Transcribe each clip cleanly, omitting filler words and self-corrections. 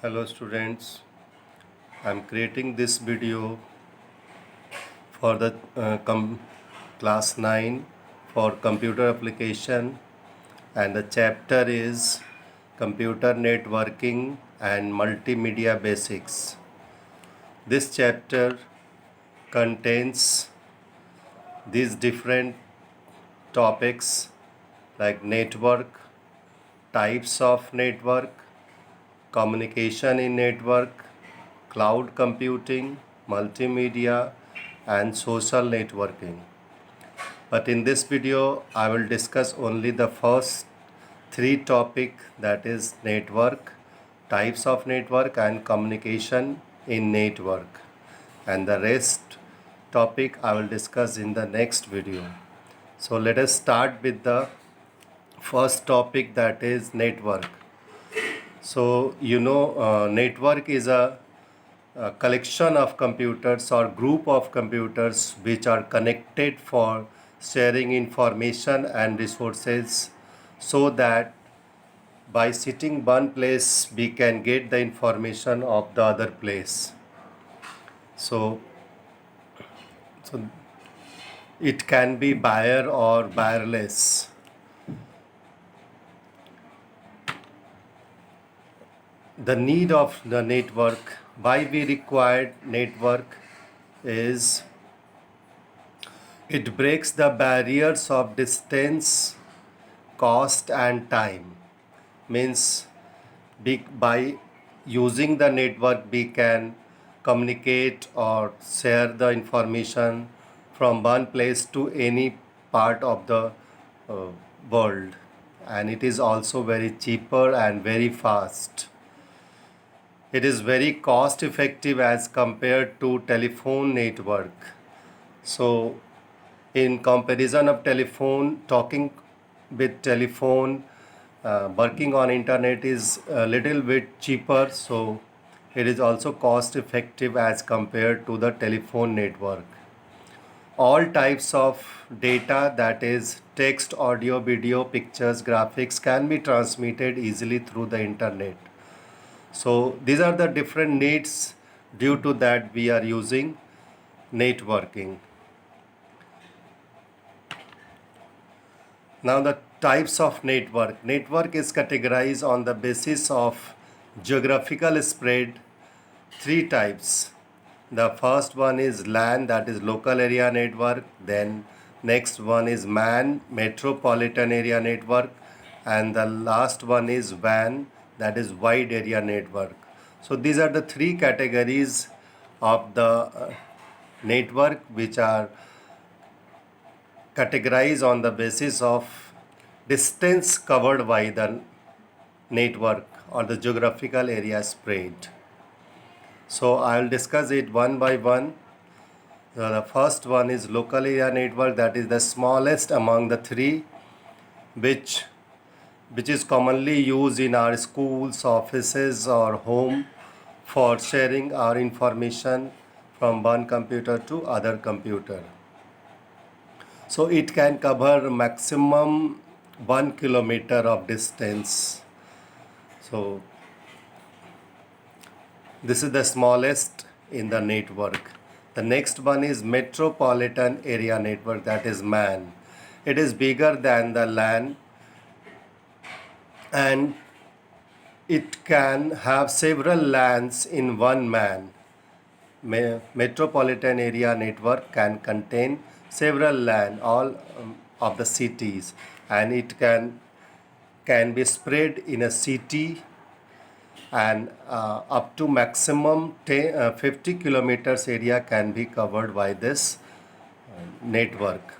Hello students, I am creating this video for the class 9 for computer application, and the chapter is computer networking and multimedia basics. This chapter contains these different topics like network, types of network, communication in network, cloud computing, multimedia, and social networking. But in this video, I will discuss only the first three topics, that is network, types of network, and communication in network. And the rest topic I will discuss in the next video. So let us start with the first topic, that is network. So network is a collection of computers or group of computers which are connected for sharing information and resources, so that by sitting one place we can get the information of the other place. So, so it can be wire or wireless. The need of the network, why we require network, is it breaks the barriers of distance, cost, and time. Means by using the network, we can communicate or share the information from one place to any part of the uh, world, and it is also very cheaper and very fast. It is very cost effective as compared to telephone network. So in comparison of telephone, talking with telephone, working on internet is a little bit cheaper, so it is also cost effective as compared to the telephone network. All types of data, that is text, audio, video, pictures, graphics, can be transmitted easily through the internet. So these are the different needs, due to that we are using networking. Now the types of network. Network is categorized on the basis of geographical spread. Three types. The first one is LAN, that is local area network. Then next one is MAN, metropolitan area network. And the last one is WAN, that is wide area network. So these are the three categories of the network, which are categorized on the basis of distance covered by the network or the geographical area spread. So I will discuss it one by one. The first one is local area network, that is the smallest among the three, which is commonly used in our schools, offices, or home for sharing our information from one computer to other computer. So it can cover maximum 1 kilometer of distance. So this is the smallest in the network. The next one is metropolitan area network, that is MAN. It is bigger than the LAN, and it can have several LANs in one MAN. Metropolitan area network can contain several LAN, all of the cities, and it can be spread in a city, and up to maximum 50 kilometers area can be covered by this network.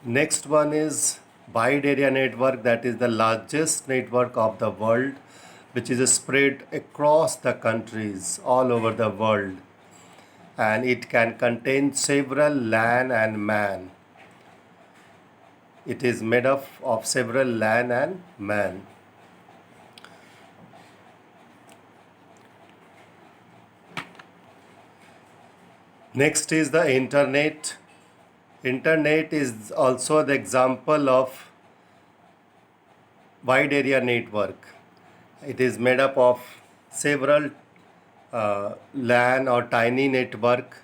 Next one is wide area network, that is the largest network of the world, which is spread across the countries all over the world, and it can contain several LAN and MAN. It is made up of several LAN and MAN. Next is the internet. Internet is also the example of wide area network. It is made up of several LAN or tiny network.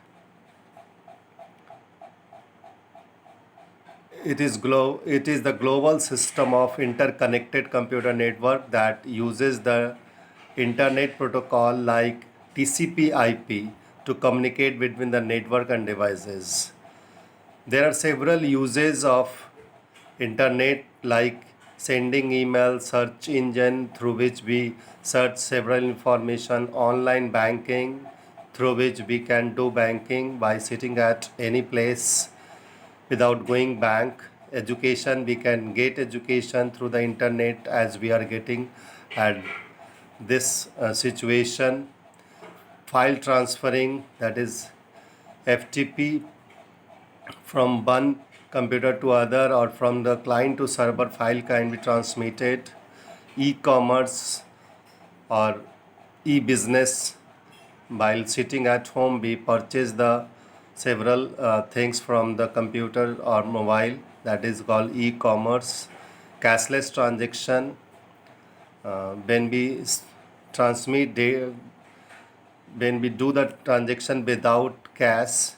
It is the global system of interconnected computer network that uses the internet protocol like TCP/IP to communicate between the network and devices. There are several uses of internet like sending email, search engine through which we search several information, online banking through which we can do banking by sitting at any place without going bank. Education, we can get education through the internet as we are getting at this situation. File transferring, that is FTP, from one computer to other or from the client to server, file can be transmitted. E-commerce or e-business, while sitting at home we purchase the several things from the computer or mobile, that is called e-commerce. Cashless transaction, when we transmit when we do the transaction without cash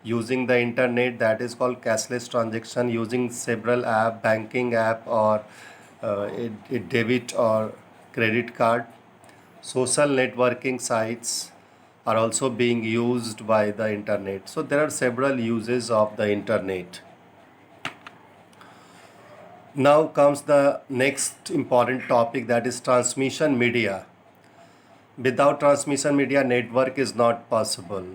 using the internet, that is called cashless transaction, using several banking app or a debit or credit card. Social networking sites are also being used by the internet. So there are several uses of the internet. Now comes the next important topic, that is transmission media. Without transmission media, network is not possible.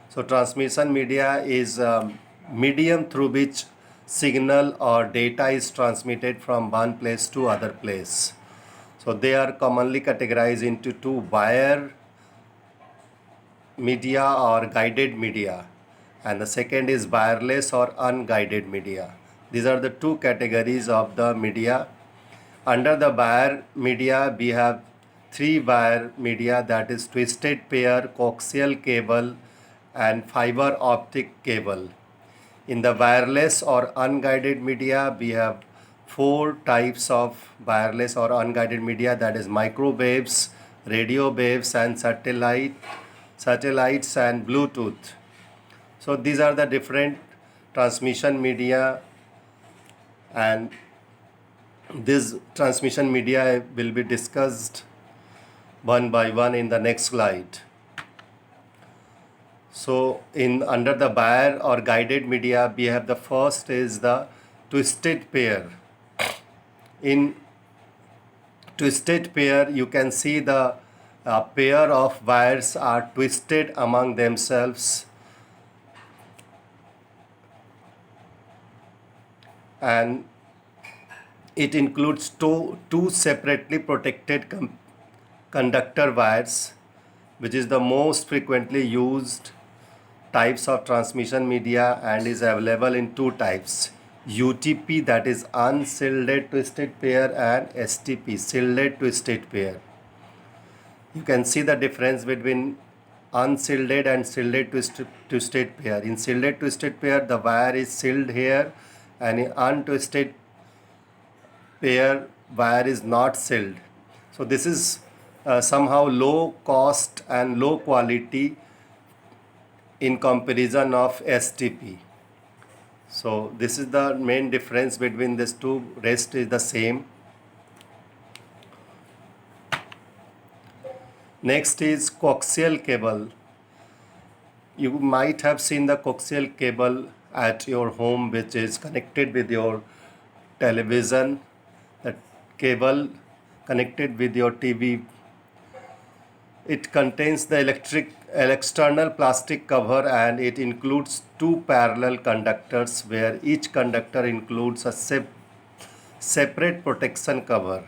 So transmission media is a medium through which signal or data is transmitted from one place to other place. So they are commonly categorized into two: wire media or guided media, and the second is wireless or unguided media. These are the two categories of the media. Under the wire media, we have three wire media, that is twisted pair, coaxial cable, and fiber optic cable. In the wireless or unguided media, we have four types of wireless or unguided media, that is microwaves, radio waves, and satellites and Bluetooth. So these are the different transmission media, and this transmission media will be discussed one by one in the next slide. So under the wire or guided media, we have the first is the twisted pair. In twisted pair, you can see the pair of wires are twisted among themselves, and it includes two separately protected conductor wires, which is the most frequently used types of transmission media and is available in two types: UTP, that is unshielded twisted pair, and STP, shielded twisted pair. You can see the difference between unshielded and shielded twisted pair. In shielded twisted pair, the wire is shielded here, and in untwisted pair, wire is not shielded. So this is somehow low cost and low quality in comparison of STP. So this is the main difference between these two. Rest is the same. Next is coaxial cable. You might have seen the coaxial cable at your home, which is connected with your television. The cable connected with your TV. It contains the external plastic cover, and it includes two parallel conductors where each conductor includes a separate protection cover.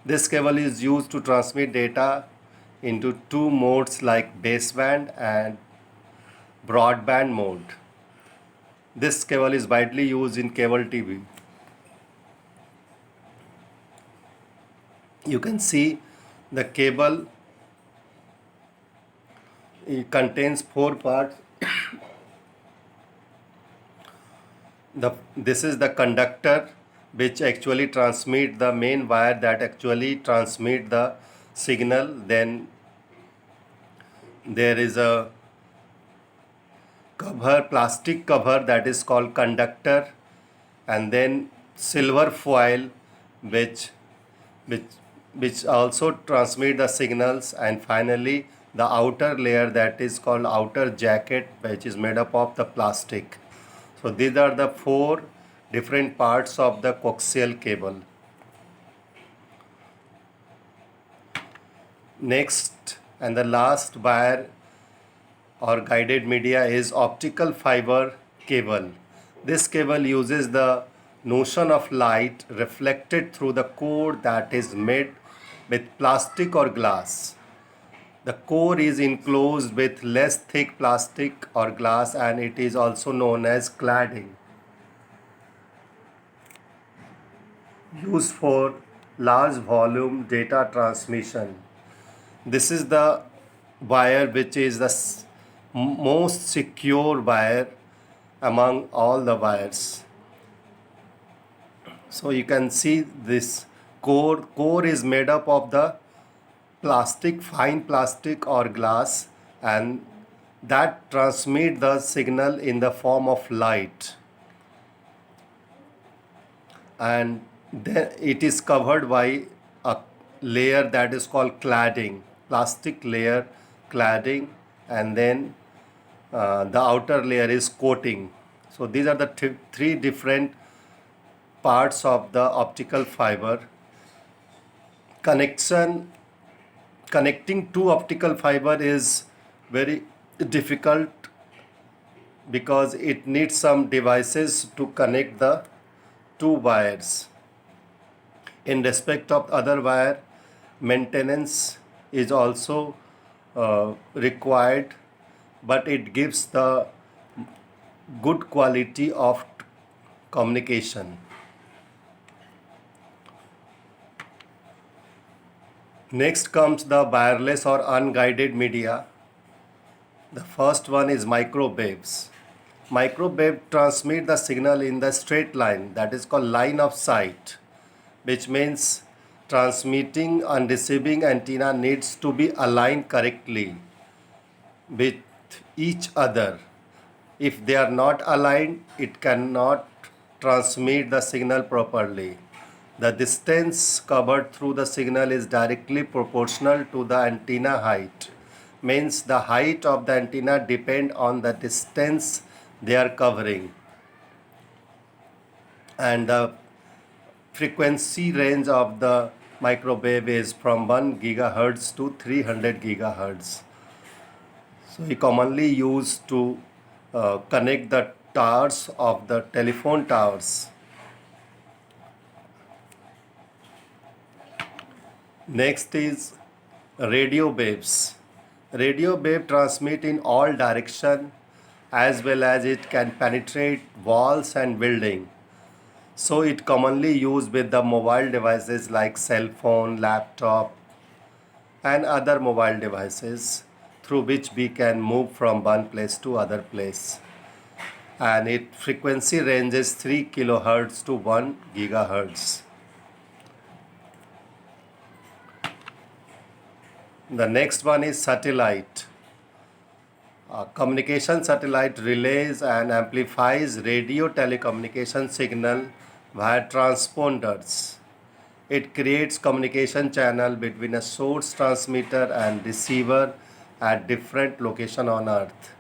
This cable is used to transmit data into two modes like baseband and broadband mode. This cable is widely used in cable TV. You can see the cable, it contains four parts. This is the conductor which actually transmit the main wire that actually transmit the signal. Then there is a cover, plastic cover, that is called conductor, and then silver foil which which which also transmit the signals, and finally the outer layer that is called outer jacket, which is made up of the plastic. So these are the four different parts of the coaxial cable. Next and the last wire or guided media is optical fiber cable. This cable uses the notion of light reflected through the core that is made with plastic or glass. The core is enclosed with less thick plastic or glass, and it is also known as cladding. Used for large volume data transmission. This is the wire which is the most secure wire among all the wires. So you can see this core is made up of the plastic, fine plastic or glass, and that transmit the signal in the form of light, and then it is covered by a layer that is called cladding, plastic layer, cladding, and then the outer layer is coating. So these are the three different parts of the optical fiber. Connecting two optical fiber is very difficult because it needs some devices to connect the two wires. In respect of other wire, maintenance is also required, but it gives the good quality of communication. Next comes the wireless or unguided media. The first one is microwaves. Microwave transmit the signal in the straight line, that is called line of sight, which means transmitting and receiving antenna needs to be aligned correctly with each other. If they are not aligned, it cannot transmit the signal properly. The distance covered through the signal is directly proportional to the antenna height. Means the height of the antenna depend on the distance they are covering. And the frequency range of the microwave is from 1 gigahertz to 300 gigahertz. So we commonly use to connect the towers of the telephone towers. Next is radio waves. Radio wave transmit in all direction, as well as it can penetrate walls and building. So it commonly used with the mobile devices like cell phone, laptop, and other mobile devices through which we can move from one place to other place. And its frequency ranges 3 kilohertz to 1 gigahertz. The next one is satellite. Communication satellite relays and amplifies radio telecommunication signal via transponders. It creates communication channel between a source transmitter and receiver at different location on Earth.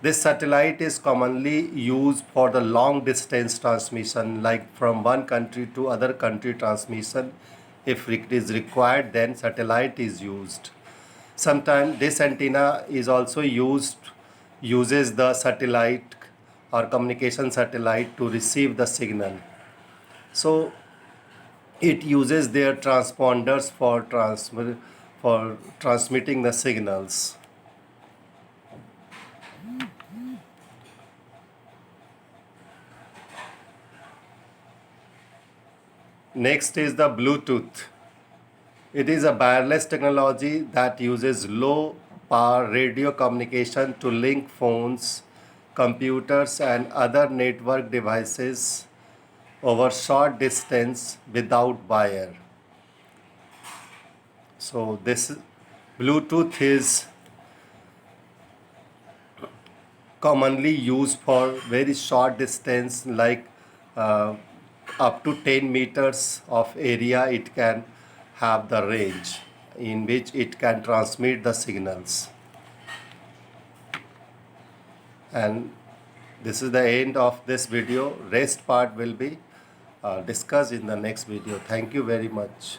This satellite is commonly used for the long distance transmission, like from one country to other country transmission. If it is required, then satellite is used. Sometimes this antenna is also uses the satellite or communication satellite to receive the signal. So it uses their transponders for transmitting the signals. Next is the Bluetooth. It is a wireless technology that uses low power radio communication to link phones, computers, and other network devices over short distance without wire. So this Bluetooth is commonly used for very short distance, like uh, up to 10 meters of area it can have the range in which it can transmit the signals. And this is the end of this video. Rest part will be discussed in the next video. Thank you very much.